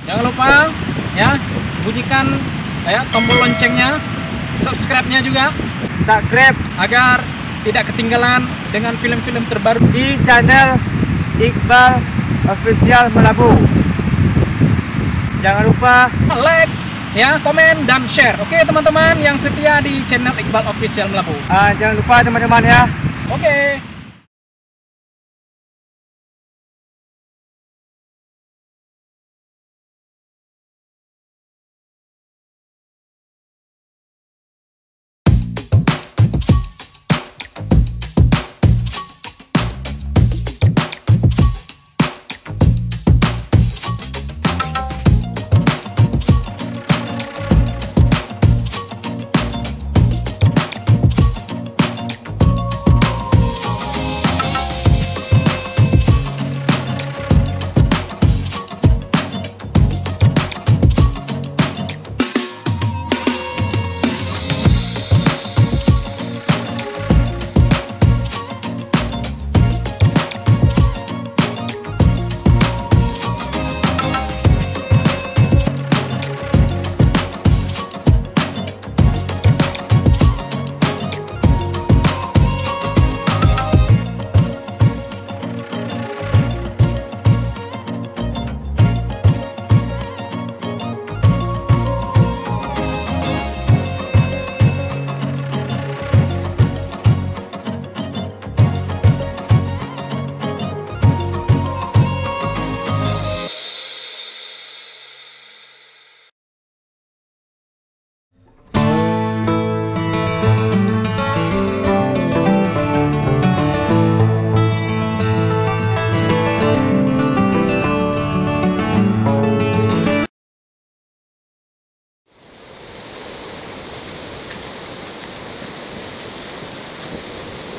Jangan lupa ya bunyikan ya tombol loncengnya, subscribe-nya juga, Subscribe agar tidak ketinggalan dengan film-film terbaru di channel Iqbal Official Melabu. Jangan lupa like, ya, komen dan share. Oke teman-teman yang setia di channel Iqbal Official Melabu. jangan lupa teman-teman ya. Oke.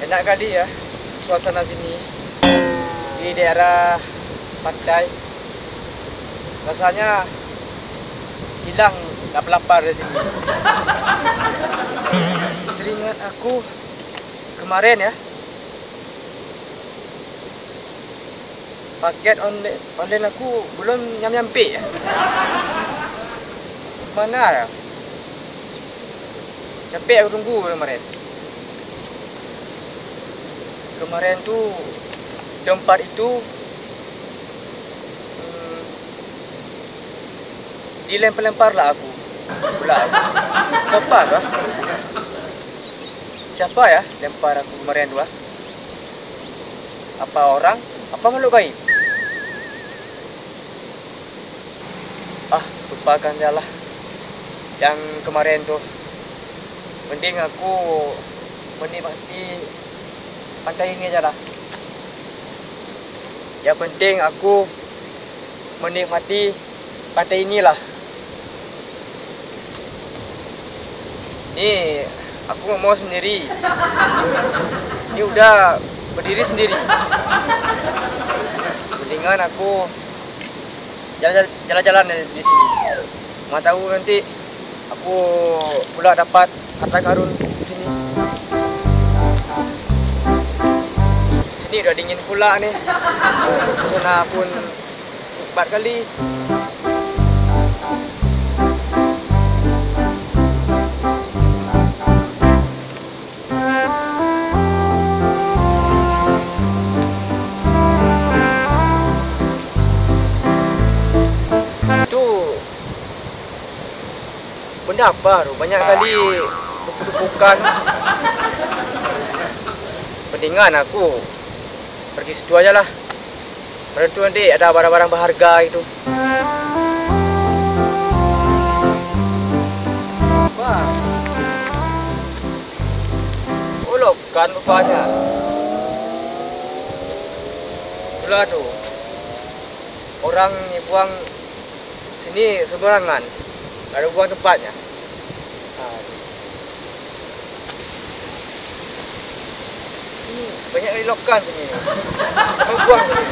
Enak kali ya suasana sini di daerah pantai. Rasanya hilang lapar di sini. Teringat aku kemarin ya, paket online aku belum nyampe ya. Mana ya? Capek aku tunggu kemarin. Kemarin tuh tempat itu dilempar-lempar lah aku pula. Siapa kah? Siapa ya lempar aku kemarin dua? Apa orang? Apa makhluk gaib? Lupakan aja lah yang kemarin tuh. Mending aku menikmati pantai ini aja lah. Yang penting aku menikmati pantai inilah. Ini aku nggak mau sendiri. Ini udah berdiri sendiri. Mendingan aku jalan-jalan di sini. Mau tahu nanti aku pula dapat harta karun di sini. Sini udah dingin pula nih. Suasana pun nikmat kali. Benda apa tu? Banyak kali tumpukan. Mendingan aku pergi situ aja lah. Pada tu nanti ada barang-barang berharga itu. Wah. Oh, lokan rupanya. Itulah tu. Orang ni buang sini sembarangan. Ada buang tempatnya. Banyak kali lokan sini. Sampai buang sini.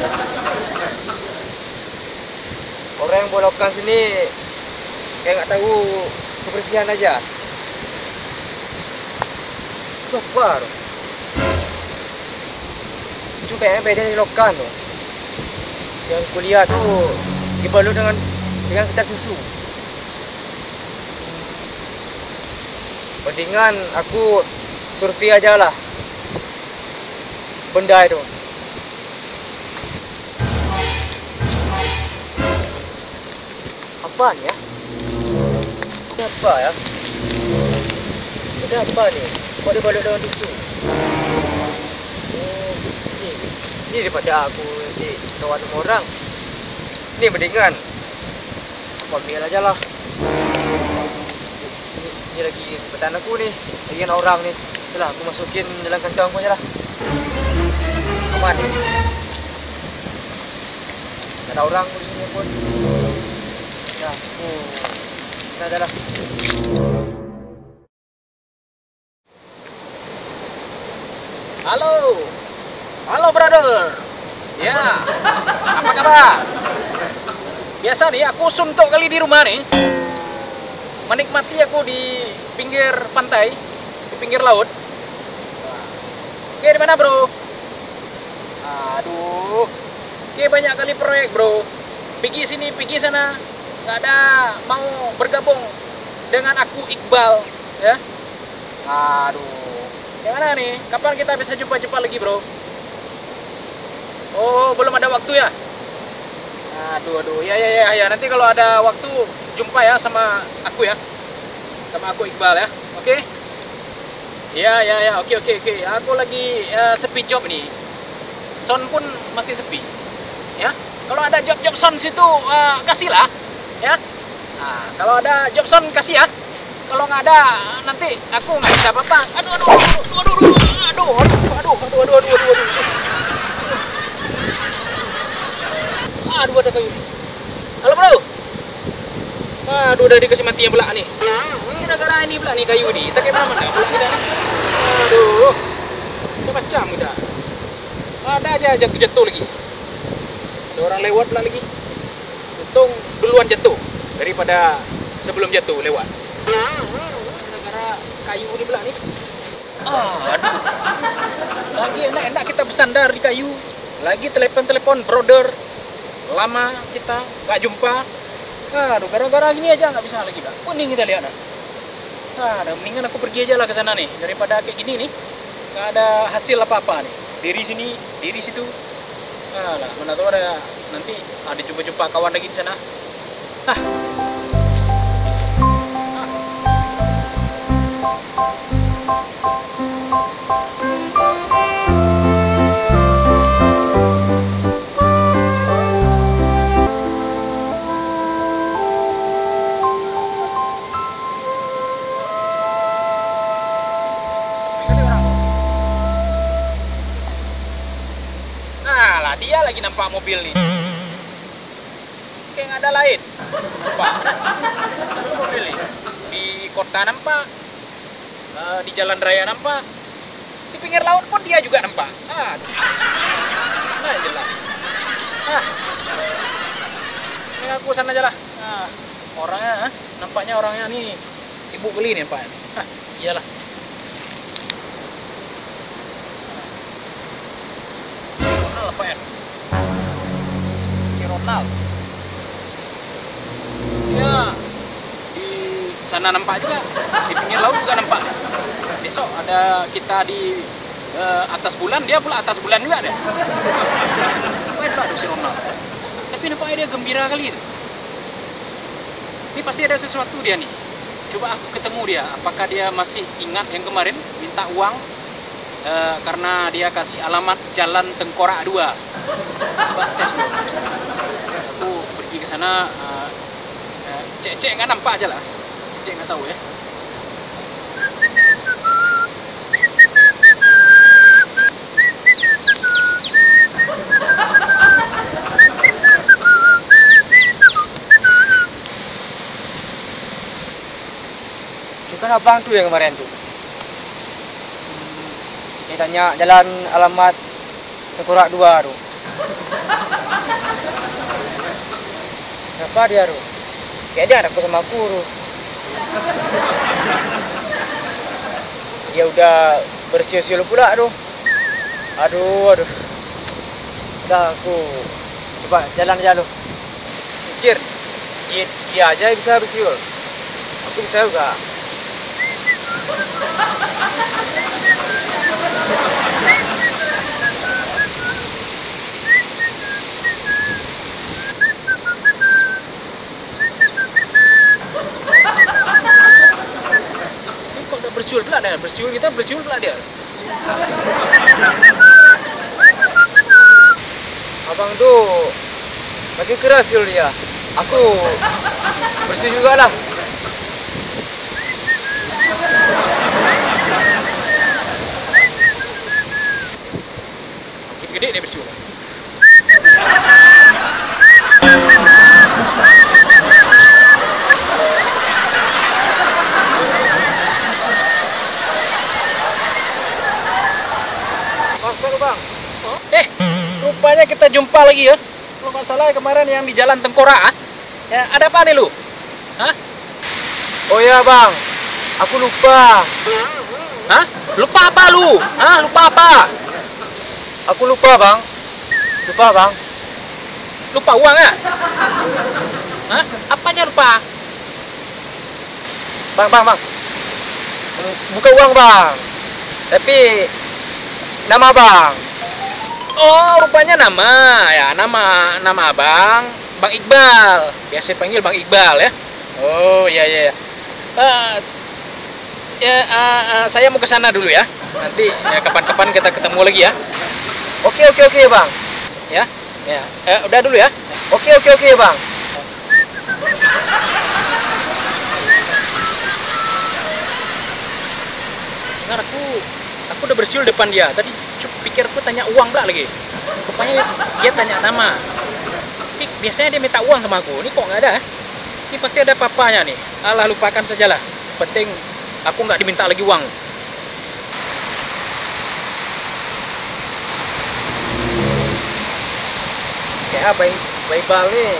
Orang yang buang lokan sini kayak nggak tahu kebersihan aja. Itu apa? Itu kayaknya beda dari lokan tuh. Yang kuliah tuh dibalut dengan dengan kejar susu. Mendingan aku survei aja lah benda itu. Apaan ya? Ini apa ya? Ini apa nih? Kok dibalut daun tisu? Oh, ini daripada aku nanti kawan sama orang. Ini mendingan aku ambil aja lah. Ini lagi sebutan aku nih, lagi orang nih. Itulah aku masukin dalam kantong aku aja lah. Aman. Gak ada orang di sini pun. Ya, kita aja lah. Halo, halo brother. Ya, apa kabar? Biasa nih, aku suntuk kali di rumah nih. Menikmati aku di pinggir pantai, di pinggir laut. Oke, di mana bro? Aduh, oke banyak kali proyek bro. Pergi sini, pergi sana, nggak ada mau bergabung dengan aku Iqbal, ya. Aduh, gimana nih? Kapan kita bisa jumpa-jumpa lagi bro? Oh, belum ada waktu ya? Aduh, ya. Nanti kalau ada waktu jumpa ya sama aku ya, sama aku Iqbal ya, oke? Ya, oke. Aku lagi sepi job nih, sound pun masih sepi, ya. Kalau ada job sound situ kasihlah, ya. Nah, kalau ada job sound kasih ya. Kalau nggak ada nanti aku nggak bisa apa-apa. Aduh. Aduh, ada kayu. Halo bro. Aduh, udah dikasih mati yang belak nih. Gara-gara ini belak nih kayu nih. Tak kayak mana belak kita nih. Aduh. Macam kita. Ada aja jatuh lagi. Ada orang lewat belak lagi. Untung duluan jatuh daripada sebelum jatuh lewat. Gara-gara kayu ini belak nih. Aduh. Lagi enak-enak kita bersandar di kayu. Lagi telepon brother. Lama kita nggak jumpa. Aduh, gara-gara gini aja nggak bisa lagi, Pak. Kuning kita lihat. Mendingan aku pergi aja lah ke sana nih, daripada kayak gini nih. Nggak ada hasil apa-apa nih. Diri sini, diri situ. Lah, mana tahu ada nanti ada jumpa-jumpa kawan lagi di sana. Dia lagi nampak mobil nih. Kayak nggak ada lain. Nampak. Mobil nih. Di kota nampak. Di jalan raya nampak. Di pinggir laut pun dia juga nampak. Nah, jelas. Ini aku sana aja lah. Orangnya, nampaknya orangnya nih sibuk beli nih nampaknya. Iyalah. Apa ya? Si Ronald. Ya, di sana nampak juga. Di pinggir laut juga nampak. Besok ada kita di atas bulan, dia pula atas bulan juga deh. Apa itu si Ronald? Tapi nampaknya dia gembira kali itu. Ini pasti ada sesuatu dia nih. Coba aku ketemu dia. Apakah dia masih ingat yang kemarin minta uang? Karena dia kasih alamat Jalan Tengkorak 2. Coba tes dulu. Aku pergi ke sana, cek nggak nampak aja lah. Cek nggak tahu ya. Itu kan abang tuh yang kemarin tuh. Dia tanya jalan alamat Tengkorak 2 tuh. Kenapa dia tuh? Kayak dia ada sama aku tuh. Dia udah bersiul-siul pula tuh. Aduh. Udah aku coba jalan aja lu. Mikir Dia aja bisa bersiul. Aku bisa juga. Kok udah bersiul pula dia? Bersiul kita bersiul pula dia. Abang tuh makin keras siul dia. Aku bersiul juga lah. Makin gede dia bersiul. Masuk bang. Rupanya kita jumpa lagi ya. Kalau nggak salah kemarin yang di Jalan Tengkorak. Ya, ada apa nih lu? Hah? Oh ya bang, aku lupa. Hah? Lupa apa lu? Hah? Lupa apa? Aku lupa bang. Lupa bang. Lupa uang ya? Hah? Apanya lupa? Bang. Bukan uang bang. Tapi nama bang. Oh, rupanya nama ya, nama abang, Bang Iqbal. Biasa panggil Bang Iqbal ya. Oh, iya. Saya mau ke sana dulu ya. Nanti ya, kapan-kapan kita ketemu lagi ya. Oke bang. Ya. Udah dulu ya. Oke bang. Dengar aku udah bersiul depan dia. Tadi pikir aku tanya uang pula lagi. Rupanya dia tanya nama. Tapi biasanya dia minta uang sama aku. Ini kok nggak ada? Ini pasti ada papanya nih. Alah, lupakan sajalah. Penting aku nggak diminta lagi uang. Kayak Bang Iqbal nih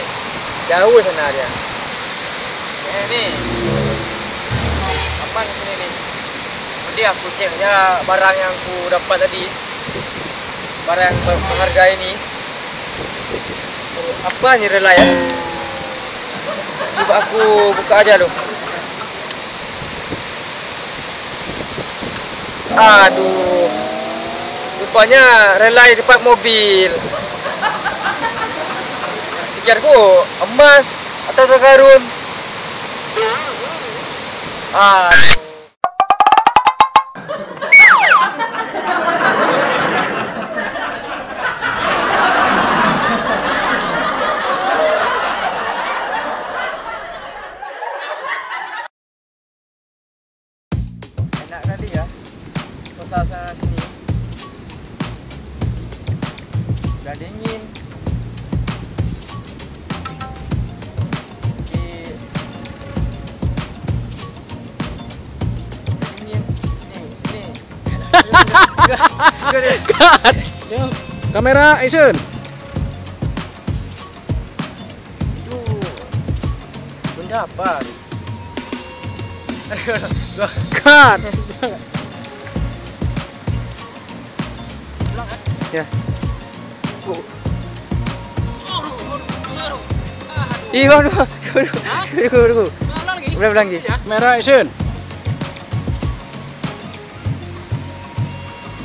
jauh sana dia. Nih. Apa di sini nih? Nanti aku cek aja barang yang aku dapat tadi. Barang yang berharga ini. Apa nih rela ya? Coba aku buka aja loh. Aduh. Rupanya rela di depan mobil. Pikirku emas atau karun. Aduh. Enak kali ya suasana sini. Udah dingin. Cut. Kamera action. Itu benda apa? Cut. Ya. Ih, waduh. Tunggu. Ulang lagi. Kamera action.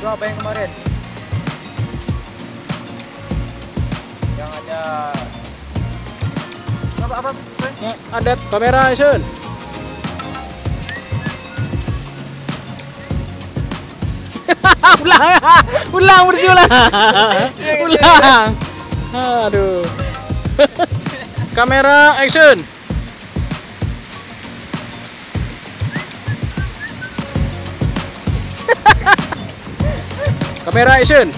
Itu apa yang kemarin? Yang ada apa? Ya, ada kamera action. ulang berjulang. Ulang. Aduh. Kamera action. Kamera action.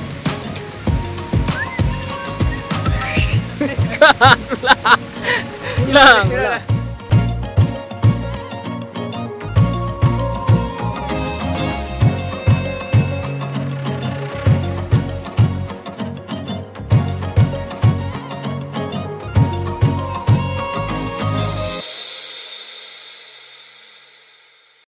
Ulang.